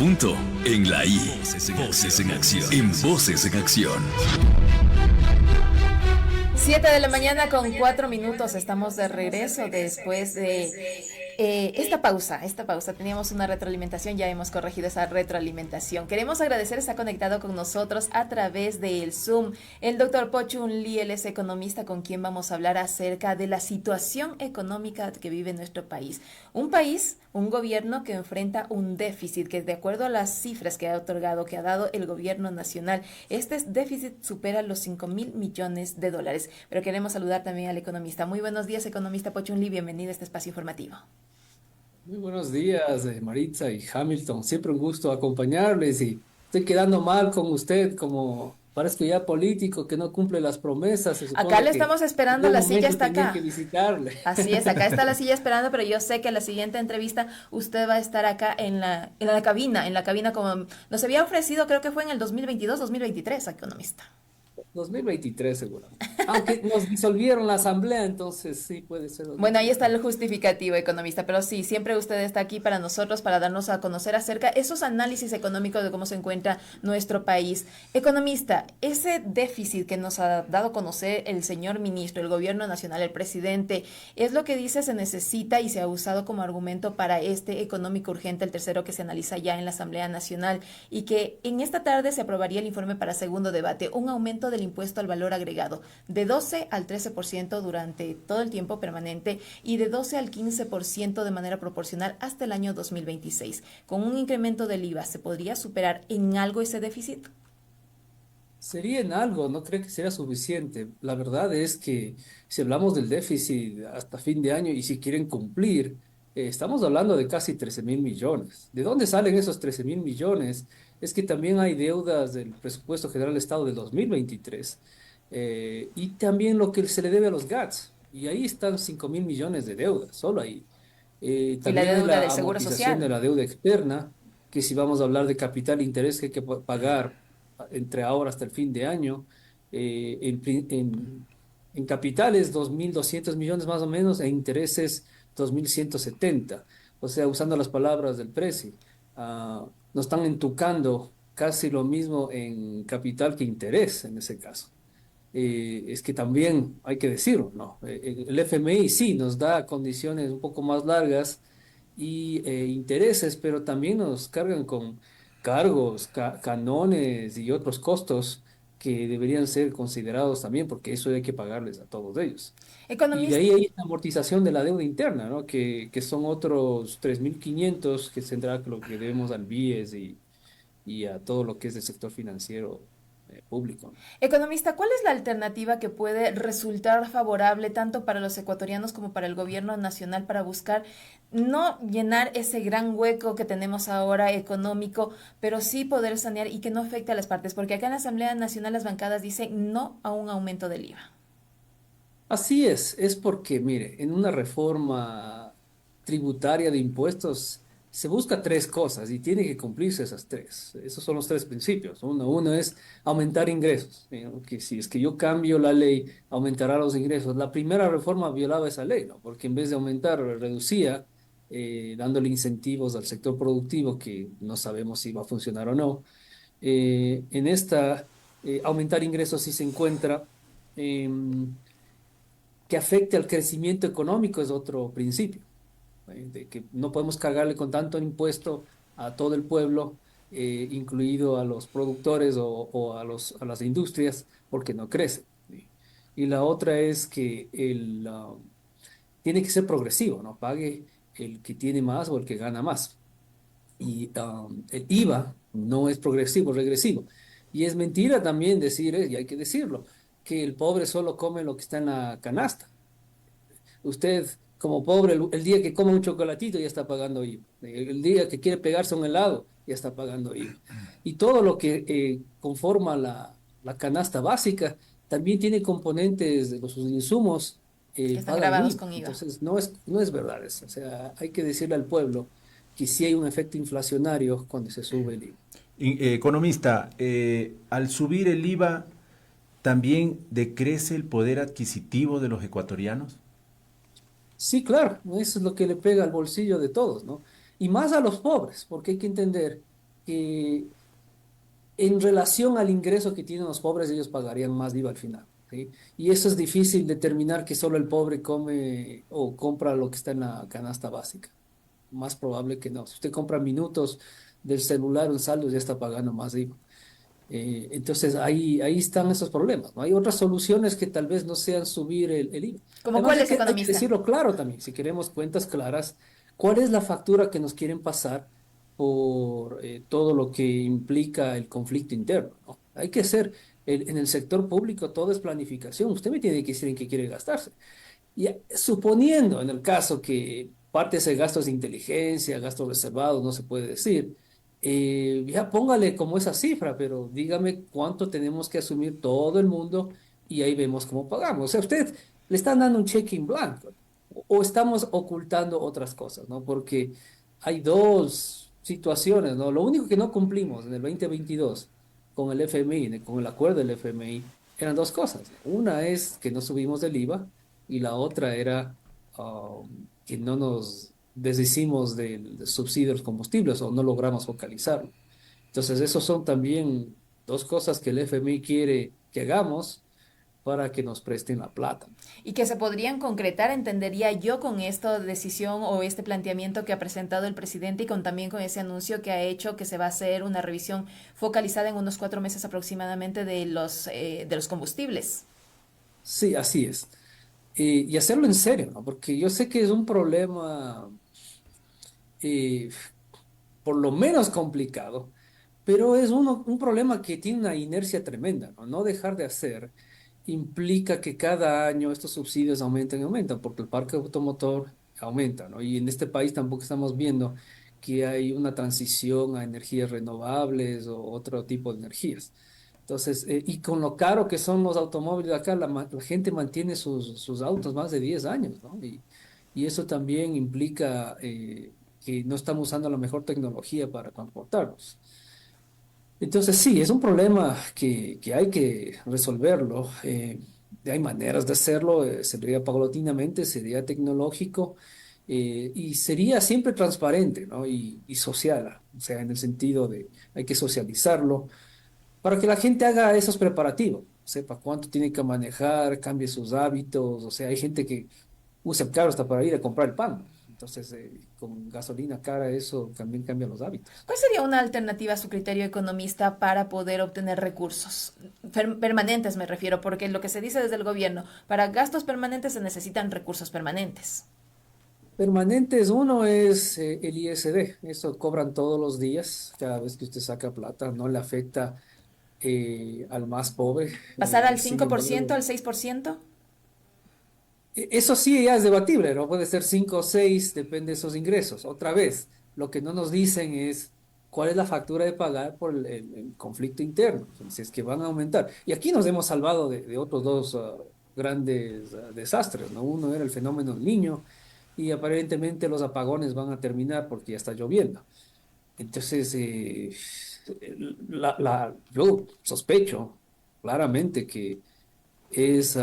punto en la I. Voces en acción. En Voces en Acción. 7 de la mañana con 4 minutos. Estamos de regreso después de esta pausa. Teníamos una retroalimentación, ya hemos corregido esa retroalimentación. Queremos agradecer, está conectado con nosotros a través del Zoom el doctor Pochun Lee. Él es economista con quien vamos a hablar acerca de la situación económica que vive nuestro país. Un gobierno que enfrenta un déficit que, de acuerdo a las cifras que ha otorgado, que ha dado el gobierno nacional, este déficit supera los 5.000 millones de dólares. Pero queremos saludar también al economista. Muy buenos días, economista Pochun Lee. Bienvenido a este espacio informativo. Muy buenos días, Maritza y Hamilton. Siempre un gusto acompañarles y estoy quedando mal con usted, como parezco ya político que no cumple las promesas. Se supone acá le que estamos esperando, en la algún silla momento está tenía acá. que visitarle. Así es, acá está la silla esperando, pero yo sé que en la siguiente entrevista usted va a estar acá en la cabina como nos había ofrecido, creo que fue en el 2022, 2023, economista. 2023 seguramente. Aunque nos disolvieron la asamblea, entonces sí puede ser Bueno, ahí 2023. está el justificativo, economista, pero sí, siempre usted está aquí para nosotros, para darnos a conocer acerca esos análisis económicos de cómo se encuentra nuestro país. Economista, ese déficit que nos ha dado a conocer el señor ministro, el gobierno nacional, el presidente, es lo que dice se necesita y se ha usado como argumento para este económico urgente, el tercero que se analiza ya en la Asamblea Nacional, y que en esta tarde se aprobaría el informe para segundo debate, un aumento del impuesto al valor agregado de 12 al 13% durante todo el tiempo permanente y de 12 al 15% de manera proporcional hasta el año 2026. Con un incremento del IVA, ¿se podría superar en algo ese déficit? Sería en algo, no creo que sea suficiente. La verdad es que si hablamos del déficit hasta fin de año y si quieren cumplir, estamos hablando de casi 13.000 millones. ¿De dónde salen esos 13.000 millones? Es que también hay deudas del Presupuesto General del Estado de 2023 y también lo que se le debe a los GATS. Y ahí están 5.000 millones de deudas, solo ahí. Y la También hay deuda del la Seguro amortización de Social. la deuda externa, que si vamos a hablar de capital e interés que hay que pagar entre ahora hasta el fin de año, en capitales 2.200 millones más o menos, e intereses 2.170. O sea, usando las palabras del precio, nos están entucando casi lo mismo en capital que interés en ese caso. Es que también hay que decirlo, ¿no? El FMI sí nos da condiciones un poco más largas y intereses, pero también nos cargan con cargos, canones y otros costos que deberían ser considerados también, porque eso hay que pagarles a todos ellos. Y de Economista. ahí hay esta amortización de la deuda interna, ¿no? Que son otros 3.500 que tendrá lo que debemos al BIES y a todo lo que es el sector financiero público, ¿no? Economista, ¿cuál es la alternativa que puede resultar favorable tanto para los ecuatorianos como para el gobierno nacional para buscar no llenar ese gran hueco que tenemos ahora económico, pero sí poder sanear y que no afecte a las partes? Porque acá en la Asamblea Nacional las bancadas dicen no a un aumento del IVA. Así es porque, mire, en una reforma tributaria de impuestos se busca tres cosas y tiene que cumplirse esas tres. Esos son los tres principios. Uno es aumentar ingresos, ¿no? Que si es que yo cambio la ley, aumentará los ingresos. La primera reforma violaba esa ley, ¿no? Porque en vez de aumentar, reducía, dándole incentivos al sector productivo que no sabemos si va a funcionar o no. En esta, aumentar ingresos sí se encuentra. em, que afecte al crecimiento económico es otro principio, de que no podemos cargarle con tanto impuesto a todo el pueblo, incluido a los productores o a las industrias, porque no crece. ¿Sí? Y la otra es que tiene que ser progresivo, ¿no? Pague el que tiene más o el que gana más. Y el IVA no es progresivo, es regresivo. Y es mentira también decir, y hay que decirlo, que el pobre solo come lo que está en la canasta. Usted, como pobre, el día que come un chocolatito ya está pagando IVA. El día que quiere pegarse un helado ya está pagando IVA. Y todo lo que conforma la canasta básica también tiene componentes de los insumos, Que están pagan grabados IVA. con IVA. Entonces, no es verdad eso. O sea, hay que decirle al pueblo que sí hay un efecto inflacionario cuando se sube el IVA. Economista, al subir el IVA, ¿también decrece el poder adquisitivo de los ecuatorianos? Sí, claro, eso es lo que le pega al bolsillo de todos, ¿no? Y más a los pobres, porque hay que entender que en relación al ingreso que tienen los pobres, ellos pagarían más IVA al final, ¿sí? Y eso es difícil determinar que solo el pobre come o compra lo que está en la canasta básica. Más probable que no. Si usted compra minutos del celular, un saldo ya está pagando más IVA. Entonces ahí están esos problemas, ¿no? Hay otras soluciones que tal vez no sean subir el IVA. ¿Cómo Además, cuál es, hay que economista? decirlo claro también, si queremos cuentas claras, ¿cuál es la factura que nos quieren pasar por todo lo que implica el conflicto interno, ¿no? Hay que hacer, en el sector público todo es planificación, usted me tiene que decir en qué quiere gastarse. Y suponiendo en el caso que parte de ese gasto es de inteligencia, gastos reservados, no se puede decir, ya póngale como esa cifra, pero dígame cuánto tenemos que asumir todo el mundo y ahí vemos cómo pagamos. O sea, usted le están dando un cheque en blanco o estamos ocultando otras cosas, ¿no? Porque hay dos situaciones, ¿no? Lo único que no cumplimos en el 2022 con el FMI, con el acuerdo del FMI, eran dos cosas. Una es que no subimos el IVA y la otra era que no nos deshicimos del subsidio de los combustibles o no logramos focalizarlo. Entonces, esos son también dos cosas que el FMI quiere que hagamos para que nos presten la plata. Y que se podrían concretar, entendería yo, con esta decisión o este planteamiento que ha presentado el presidente y también con ese anuncio que ha hecho que se va a hacer una revisión focalizada en unos 4 meses aproximadamente de los combustibles. Sí, así es. Y hacerlo en serio, ¿no? Porque yo sé que es un problema eh, por lo menos complicado, pero es un problema que tiene una inercia tremenda, ¿no? No dejar de hacer implica que cada año estos subsidios aumentan y aumentan, porque el parque automotor aumenta, ¿no? Y en este país tampoco estamos viendo que hay una transición a energías renovables o otro tipo de energías. Entonces, y con lo caro que son los automóviles acá, la gente mantiene sus autos más de 10 años, ¿no? Y eso también implica que no estamos usando la mejor tecnología para transportarnos. Entonces, sí, es un problema que hay que resolverlo. Hay maneras de hacerlo, sería paulatinamente, sería tecnológico y sería siempre transparente, ¿no? Y social, o sea, en el sentido de hay que socializarlo para que la gente haga esos preparativos, sepa cuánto tiene que manejar, cambie sus hábitos, o sea, hay gente que usa el carro hasta para ir a comprar el pan. Entonces, con gasolina cara, eso también cambia los hábitos. ¿Cuál sería una alternativa a su criterio economista para poder obtener recursos permanentes, me refiero? Porque lo que se dice desde el gobierno, para gastos permanentes se necesitan recursos permanentes. Permanentes, uno es el ISD, eso cobran todos los días, cada vez que usted saca plata, no le afecta al más pobre. ¿Pasar al Sin 5%, embargo, al 6%? eso sí ya es debatible, ¿no? Puede ser 5 o 6, depende de esos ingresos. Otra vez, lo que no nos dicen es cuál es la factura de pagar por el conflicto interno, si es que van a aumentar. Y aquí nos hemos salvado de otros dos grandes desastres, ¿no? Uno era el fenómeno del Niño y aparentemente los apagones van a terminar porque ya está lloviendo. Entonces, yo sospecho claramente que es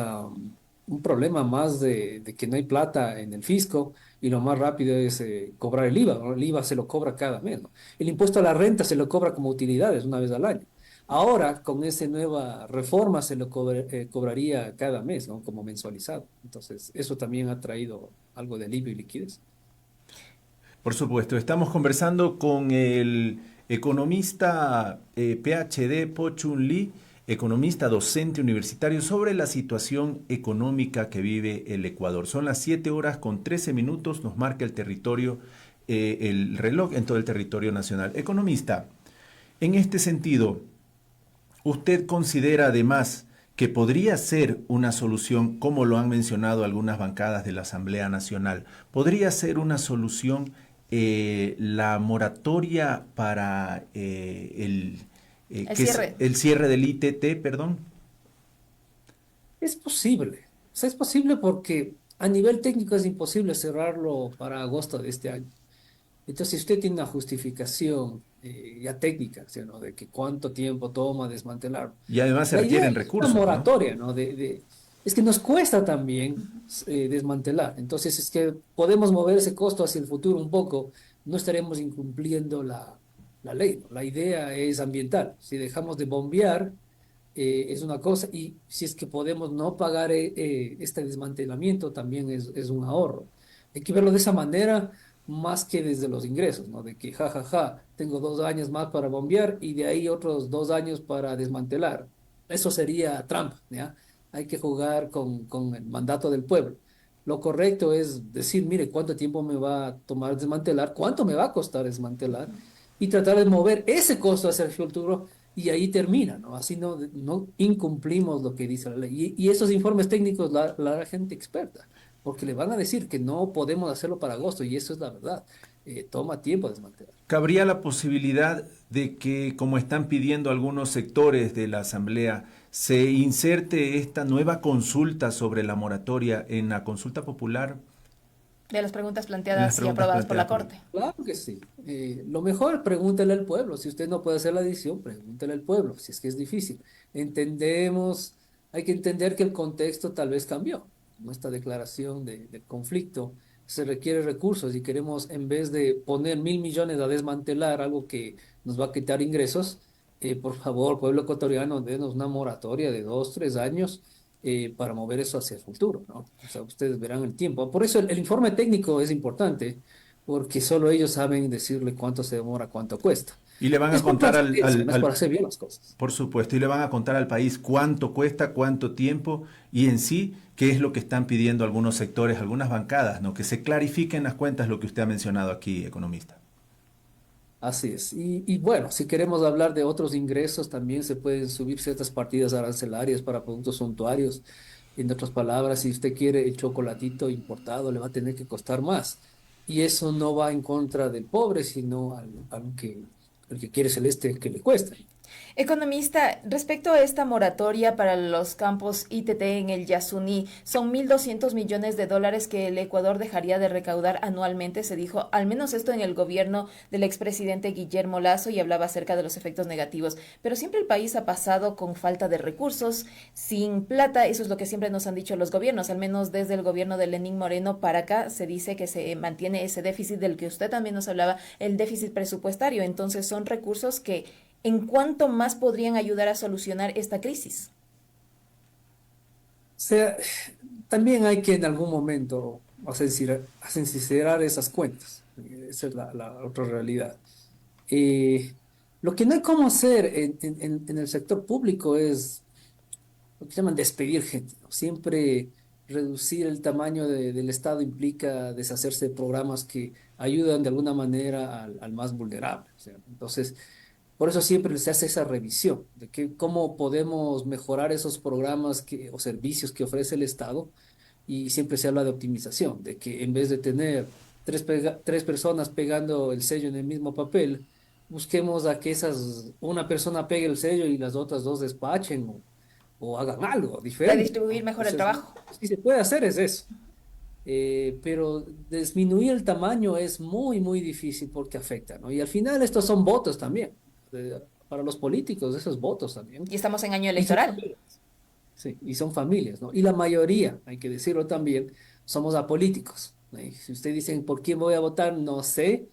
un problema más de que no hay plata en el fisco y lo más rápido es cobrar el IVA, ¿no? El IVA se lo cobra cada mes, ¿no? El impuesto a la renta se lo cobra como utilidades una vez al año. Ahora, con esa nueva reforma, se lo cobraría cada mes, ¿no? Como mensualizado. Entonces, eso también ha traído algo de alivio y liquidez. Por supuesto, estamos conversando con el economista PhD Pochun Lee, economista docente universitario, sobre la situación económica que vive el Ecuador. Son las 7 horas con 13 minutos, nos marca el territorio, el reloj en todo el territorio nacional. Economista, en este sentido, ¿usted considera además que podría ser una solución, como lo han mencionado algunas bancadas de la Asamblea Nacional, podría ser una solución la moratoria para El cierre. el cierre del ITT, perdón? Es posible. O sea, es posible porque a nivel técnico es imposible cerrarlo para agosto de este año. Entonces, si usted tiene una justificación ya técnica, ¿sí, no? De que cuánto tiempo toma desmantelar. Y además se La idea requieren es una recursos, ¿no? moratoria, ¿no? Es que nos cuesta también desmantelar. Entonces, es que podemos mover ese costo hacia el futuro un poco, no estaremos incumpliendo la la ley, ¿no? La idea es ambiental. Si dejamos de bombear, es una cosa, y si es que podemos no pagar este desmantelamiento, también es un ahorro. Hay que verlo de esa manera, más que desde los ingresos, ¿no? De que, ja, ja, ja, tengo 2 años más para bombear y de ahí otros 2 años para desmantelar. Eso sería trampa, ¿ya? Hay que jugar con el mandato del pueblo. Lo correcto es decir, mire, cuánto tiempo me va a tomar desmantelar, cuánto me va a costar desmantelar y tratar de mover ese costo hacia el futuro y ahí termina, ¿no? Así no incumplimos lo que dice la ley. Y esos informes técnicos la hará gente experta, porque le van a decir que no podemos hacerlo para agosto y eso es la verdad. Toma tiempo desmantelar. ¿Cabría la posibilidad de que, como están pidiendo algunos sectores de la Asamblea, se inserte esta nueva consulta sobre la moratoria en la consulta popular? De las preguntas En las planteadas y preguntas aprobadas por la planteadas por Corte. Claro que sí. Lo mejor, pregúntele al pueblo. Si usted no puede hacer la decisión, pregúntele al pueblo, si es que es difícil. Entendemos, hay que entender que el contexto tal vez cambió. Como esta declaración de conflicto, se requiere recursos y queremos, en vez de poner 1.000 millones a desmantelar algo que nos va a quitar ingresos, por favor, pueblo ecuatoriano, denos una moratoria de 2, 3 años para mover eso hacia el futuro, ¿no? O sea, ustedes verán el tiempo. Por eso el informe técnico es importante, porque solo ellos saben decirle cuánto se demora, cuánto cuesta. Y le van a Es por contar transparencia, no es para hacer bien las cosas. por supuesto, y le van a contar al país cuánto cuesta, cuánto tiempo y en sí qué es lo que están pidiendo algunos sectores, algunas bancadas, ¿no? Que se clarifiquen las cuentas, lo que usted ha mencionado aquí, economista. Así es. Y bueno, si queremos hablar de otros ingresos, también se pueden subir ciertas partidas arancelarias para productos suntuarios. En otras palabras, si usted quiere el chocolatito importado, le va a tener que costar más. Y eso no va en contra del pobre, sino al que quiere celeste que le cuesta. Economista, respecto a esta moratoria para los campos ITT en el Yasuní, son 1.200 millones de dólares que el Ecuador dejaría de recaudar anualmente, se dijo, al menos esto en el gobierno del expresidente Guillermo Lasso y hablaba acerca de los efectos negativos. Pero siempre el país ha pasado con falta de recursos, sin plata, eso es lo que siempre nos han dicho los gobiernos, al menos desde el gobierno de Lenín Moreno para acá se dice que se mantiene ese déficit del que usted también nos hablaba, el déficit presupuestario. Entonces son recursos que ¿en cuánto más podrían ayudar a solucionar esta crisis? O sea, también hay que en algún momento sincerar esas cuentas. Esa es la otra realidad. Eh, lo que no hay cómo hacer en el sector público es lo que llaman despedir gente, ¿no? Siempre reducir el tamaño del Estado implica deshacerse de programas que ayudan de alguna manera al más vulnerable. O sea, entonces, por eso siempre se hace esa revisión de que cómo podemos mejorar esos programas o servicios que ofrece el Estado y siempre se habla de optimización, de que en vez de tener tres personas pegando el sello en el mismo papel, busquemos a que una persona pegue el sello y las otras dos despachen o hagan algo diferente, Redistribuir ¿no? mejor el Entonces, trabajo. si se puede hacer es eso. Pero disminuir el tamaño es muy, muy difícil porque afecta, ¿no? Y al final estos son votos también, para los políticos, esos votos también. Y estamos en año Y son electoral. familias, sí, y son familias, ¿no? Y la mayoría, hay que decirlo también, somos apolíticos, ¿no? Y si ustedes dicen, ¿por quién voy a votar? No sé,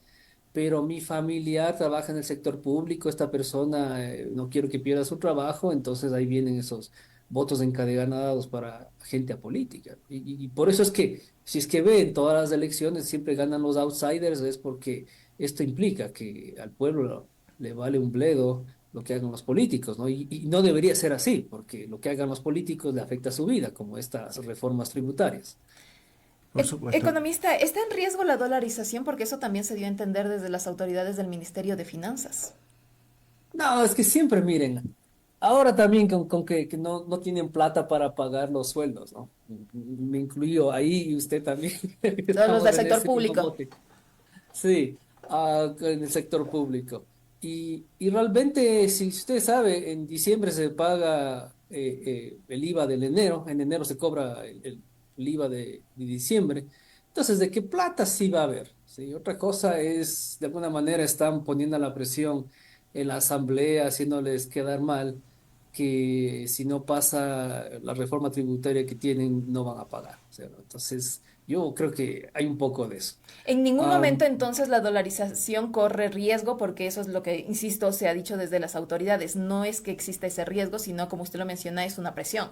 pero mi familiar trabaja en el sector público, esta persona no quiero que pierda su trabajo, entonces ahí vienen esos votos encadenados para gente apolítica. Y por eso es que, si es que ven todas las elecciones, siempre ganan los outsiders, es porque esto implica que al pueblo le vale un bledo lo que hagan los políticos, ¿no? Y no debería ser así, porque lo que hagan los políticos le afecta a su vida, como estas reformas tributarias. Por supuesto. Economista, ¿está en riesgo la dolarización? Porque eso también se dio a entender desde las autoridades del Ministerio de Finanzas. No, es que siempre miren, ahora también con que no tienen plata para pagar los sueldos, ¿no? Me incluyo ahí y usted también. Todos los Estamos del en sector ese mismo público. bote. Sí, en el sector público. Y realmente, si usted sabe, en diciembre se paga el IVA del enero, en enero se cobra el IVA de diciembre. Entonces, ¿de qué plata sí va a haber? ¿Sí? Otra cosa es, de alguna manera, están poniendo la presión en la asamblea, haciéndoles quedar mal, que si no pasa la reforma tributaria que tienen, no van a pagar. O sea, ¿no? Entonces, Yo creo que hay un poco de eso. En ningún Am, momento entonces la dolarización corre riesgo, porque eso es lo que, insisto, se ha dicho desde las autoridades. No es que exista ese riesgo, sino como usted lo menciona, es una presión.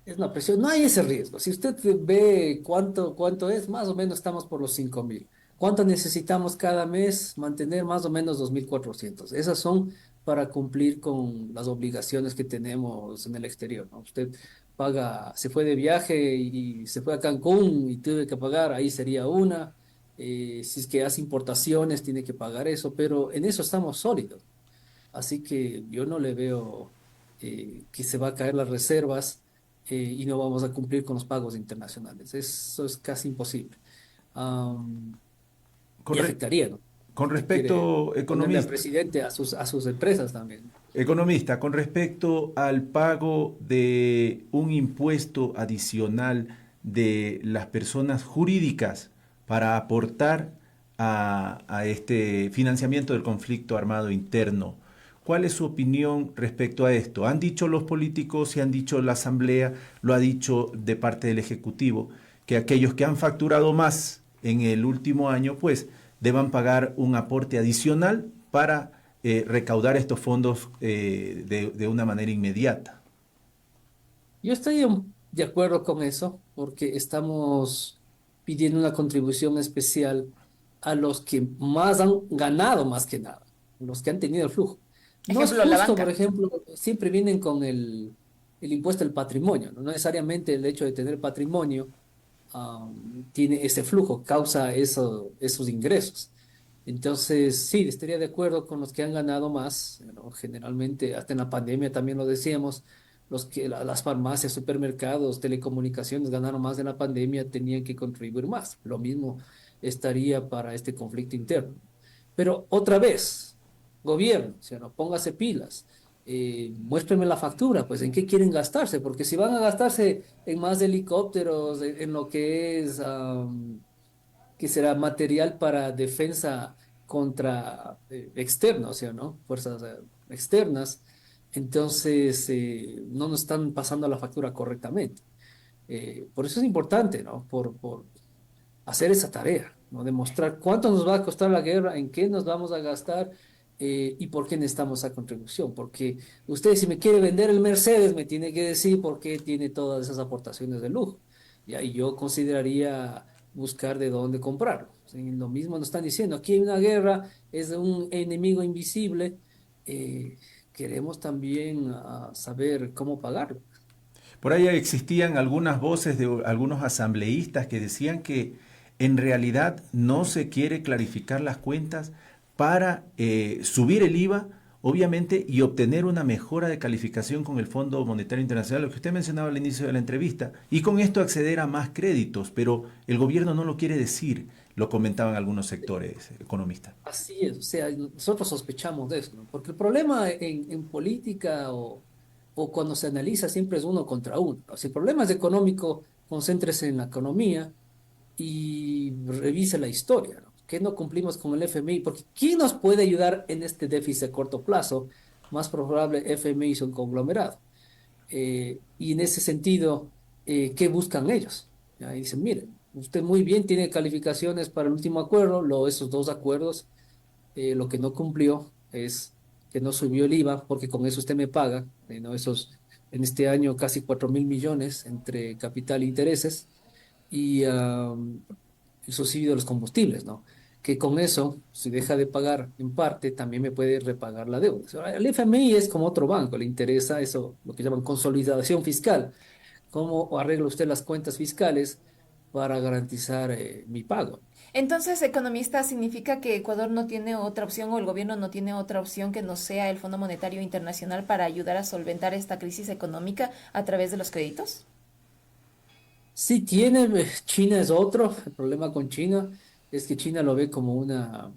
es una presión, no hay ese riesgo. Si usted ve cuánto es, más o menos estamos por los 5.000. ¿Cuánto necesitamos cada mes? Mantener más o menos 2.400. Esas son para cumplir con las obligaciones que tenemos en el exterior, ¿no? Usted paga, se fue de viaje y se fue a Cancún y tuve que pagar, ahí sería una. Si es que hace importaciones, tiene que pagar eso, pero en eso estamos sólidos. Así que yo no le veo que se va a caer las reservas y no vamos a cumplir con los pagos internacionales. Eso es casi imposible. Am, Con, y re- afectaría, ¿no? con Usted quiere respecto, ponerle al economista, presidente a sus empresas también. economista, con respecto al pago de un impuesto adicional de las personas jurídicas para aportar a este financiamiento del conflicto armado interno. ¿Cuál es su opinión respecto a esto? Han dicho los políticos y han dicho la Asamblea, lo ha dicho de parte del Ejecutivo, que aquellos que han facturado más en el último año, pues deban pagar un aporte adicional para recaudar estos fondos de una manera inmediata. Yo estoy de acuerdo con eso porque estamos pidiendo una contribución especial a los que más han ganado más que nada, los que han tenido el flujo. No es Ejemplo, la justo, por banca. ejemplo, siempre vienen con el impuesto al patrimonio, ¿no? No necesariamente el hecho de tener patrimonio tiene ese flujo, causa esos ingresos. Entonces, sí, estaría de acuerdo con los que han ganado más, ¿no? Generalmente, hasta en la pandemia también lo decíamos, las farmacias, supermercados, telecomunicaciones ganaron más en la pandemia, tenían que contribuir más. Lo mismo estaría para este conflicto interno. Pero otra vez, gobierno, o sea, no, póngase pilas, muéstrenme la factura, pues en qué quieren gastarse, porque si van a gastarse en más helicópteros, en lo que es, que será material para defensa contra externa, o sea, ¿no? Fuerzas externas, entonces no nos están pasando la factura correctamente. Por eso es importante, ¿no? Por hacer esa tarea, ¿no? Demostrar cuánto nos va a costar la guerra, en qué nos vamos a gastar y por qué necesitamos esa contribución. Porque usted, si me quiere vender el Mercedes, me tiene que decir por qué tiene todas esas aportaciones de lujo. Y ahí yo consideraría buscar de dónde comprarlo. ¿Sí? Lo mismo nos están diciendo, aquí hay una guerra, es de un enemigo invisible. Queremos también saber cómo pagarlo. Por ahí existían algunas voces de algunos asambleístas que decían que en realidad no se quiere clarificar las cuentas para subir el IVA, obviamente, y obtener una mejora de calificación con el Fondo Monetario Internacional, lo que usted mencionaba al inicio de la entrevista, y con esto acceder a más créditos, pero el gobierno no lo quiere decir, lo comentaban algunos sectores economistas. Así es, o sea, nosotros sospechamos de eso, ¿no? Porque el problema en política o cuando se analiza siempre es uno contra uno, ¿no? Si el problema es económico, concéntrese en la economía y revise la historia, ¿no? ¿Qué no cumplimos con el FMI? Porque ¿quién nos puede ayudar en este déficit a corto plazo? Más probable, FMI es un conglomerado. Y en ese sentido, ¿qué buscan ellos? ¿Ya? Y dicen, miren, usted muy bien tiene calificaciones para el último acuerdo, esos dos acuerdos lo que no cumplió es que no subió el IVA, porque con eso usted me paga, ¿no? En este año casi 4.000 millones entre capital e intereses y el subsidio de los combustibles, ¿no? Que con eso, si deja de pagar en parte, también me puede repagar la deuda. O sea, el FMI es como otro banco, le interesa eso, lo que llaman consolidación fiscal. ¿Cómo arregla usted las cuentas fiscales para garantizar mi pago? Entonces, economista, ¿significa que Ecuador no tiene otra opción o el gobierno no tiene otra opción que no sea el Fondo Monetario Internacional para ayudar a solventar esta crisis económica a través de los créditos? Sí tiene, China es otro. El problema con China es que China lo ve como una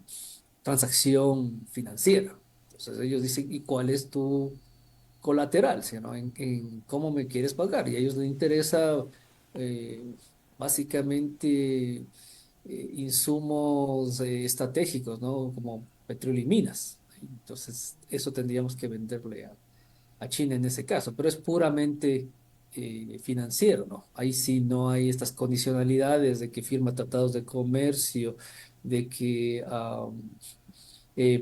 transacción financiera. Entonces ellos dicen, ¿y cuál es tu colateral? ¿Sí, no? En cómo me quieres pagar. Y a ellos les interesa eh, básicamente insumos estratégicos, ¿no? Como petróleo y minas. Entonces eso tendríamos que venderle a China en ese caso, pero es puramente financiero, ¿no? Ahí sí no hay estas condicionalidades de que firma tratados de comercio, de que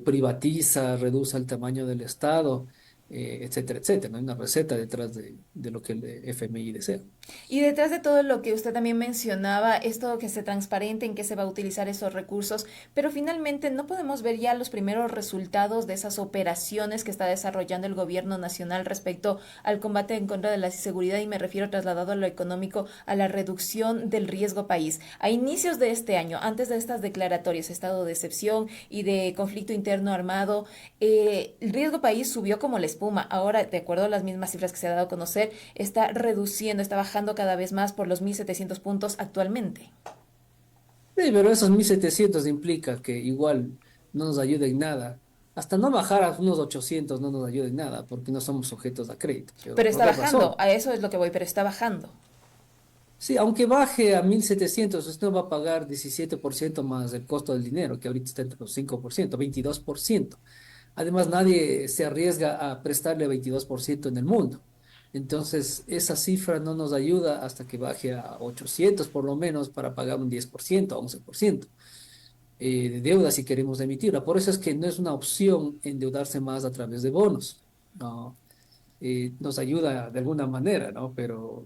privatiza, reduce el tamaño del Estado, etcétera, etcétera. No hay una receta detrás de lo que el FMI desea. Y detrás de todo lo que usted también mencionaba, esto que se transparente en qué se va a utilizar esos recursos, pero finalmente no podemos ver ya los primeros resultados de esas operaciones que está desarrollando el gobierno nacional respecto al combate en contra de la inseguridad, y me refiero trasladado a lo económico, a la reducción del riesgo país. A inicios de este año, antes de estas declaratorias, estado de excepción y de conflicto interno armado, el riesgo país subió como la espuma. Ahora, de acuerdo a las mismas cifras que se ha dado a conocer, está reduciendo, está bajando cada vez más por los 1.700 puntos actualmente. Sí, pero esos 1.700 implica que igual no nos ayuda en nada. Hasta no bajar a unos 800 no nos ayuda en nada porque no somos sujetos a crédito. Pero está por otra bajando, razón. a eso es lo que voy, pero está bajando. Sí, aunque baje a 1.700, usted va a pagar 17% más el costo del dinero, que ahorita está entre los 5%, 22%. Además, nadie se arriesga a prestarle 22% en el mundo. Entonces, esa cifra no nos ayuda hasta que baje a 800 por lo menos para pagar un 10%, 11% de deuda si queremos emitirla. Por eso es que no es una opción endeudarse más a través de bonos, ¿no? Nos ayuda de alguna manera, ¿no? Pero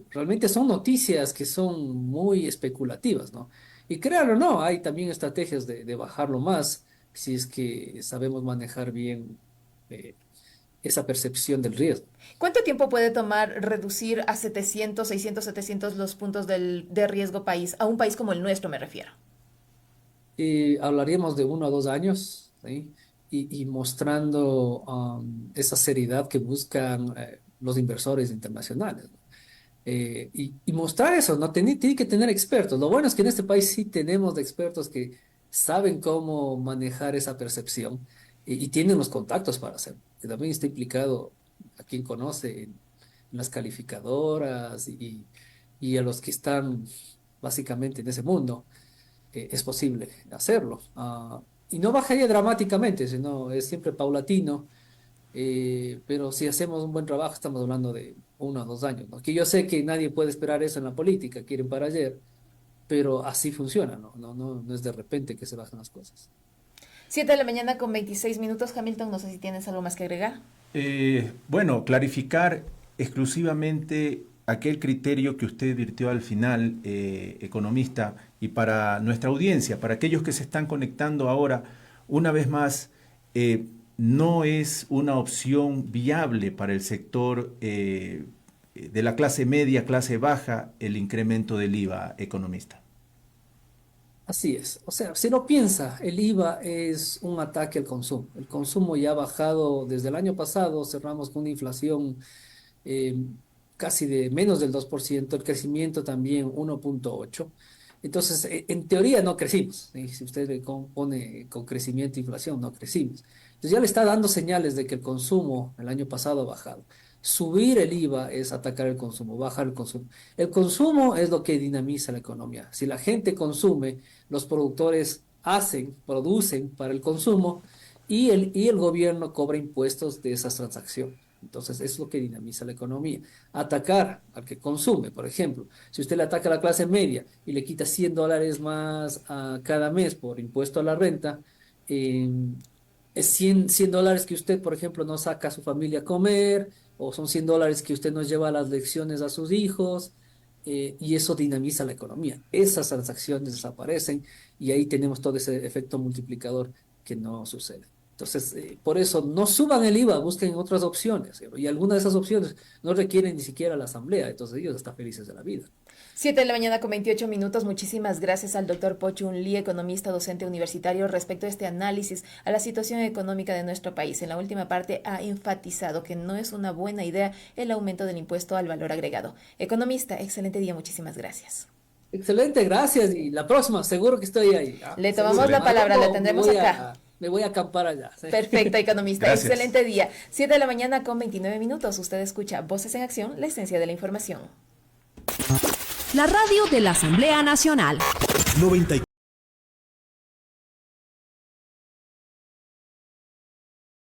realmente son noticias que son muy especulativas, ¿no? Y créanlo o no, hay también estrategias de bajarlo más si es que sabemos manejar bien esa percepción del riesgo. ¿Cuánto tiempo puede tomar reducir a 700, 600, 700 los puntos de riesgo país, a un país como el nuestro me refiero? Hablaríamos de 1 a 2 años, ¿sí? Y mostrando esa seriedad que buscan los inversores internacionales, ¿no? Y mostrar eso, ¿no? Tiene que tener expertos. Lo bueno es que en este país sí tenemos de expertos que saben cómo manejar esa percepción y tienen los contactos para hacerlo. Que también está implicado a quien conoce en las calificadoras y a los que están básicamente en ese mundo. Es posible hacerlo. Y no bajaría dramáticamente, sino es siempre paulatino. Pero si hacemos un buen trabajo, estamos hablando de 1 o 2 años, ¿no? Que yo sé que nadie puede esperar eso en la política, quieren para ayer, pero así funciona, ¿no? No es de repente que se bajan las cosas. 7 de la mañana con 26 minutos. Hamilton, no sé si tienes algo más que agregar. Bueno, clarificar exclusivamente aquel criterio que usted virtió al final, economista, y para nuestra audiencia, para aquellos que se están conectando ahora, una vez más, no es una opción viable para el sector de la clase media, clase baja, el incremento del IVA, economista. Así es. O sea, si lo piensa, el IVA es un ataque al consumo. El consumo ya ha bajado desde el año pasado, cerramos con una inflación eh, casi de menos del 2%, el crecimiento también 1,8%. Entonces, en teoría no crecimos, ¿sí? Si usted le compone con crecimiento e inflación, no crecimos. Entonces ya le está dando señales de que el consumo el año pasado ha bajado. Subir el IVA es atacar el consumo, bajar el consumo. El consumo es lo que dinamiza la economía. Si la gente consume, los productores producen para el consumo y el gobierno cobra impuestos de esas transacciones. Entonces, es lo que dinamiza la economía. Atacar al que consume, por ejemplo. Si usted le ataca a la clase media y le quita $100 más cada mes por impuesto a la renta, es $100 que usted, por ejemplo, no saca a su familia a comer, o son $100 que usted no lleva a las lecciones a sus hijos, y eso dinamiza la economía. Esas transacciones desaparecen y ahí tenemos todo ese efecto multiplicador que no sucede. Entonces, por eso no suban el IVA, busquen otras opciones. Y algunas de esas opciones no requieren ni siquiera la asamblea, entonces ellos están felices de la vida. 7 de la mañana con 28 minutos. Muchísimas gracias al doctor Pochun Lee, economista docente universitario, respecto a este análisis a la situación económica de nuestro país. En la última parte ha enfatizado que no es una buena idea el aumento del impuesto al valor agregado. Economista, excelente día, muchísimas gracias. Excelente, gracias. Y la próxima, seguro que estoy ahí. Le tomamos la palabra, la tendremos acá. Me voy a acampar allá. ¿Sí? Perfecto, economista. Gracias. Excelente día. 7 de la mañana con 29 minutos. Usted escucha Voces en Acción, la esencia de la información. La radio de la Asamblea Nacional. 94.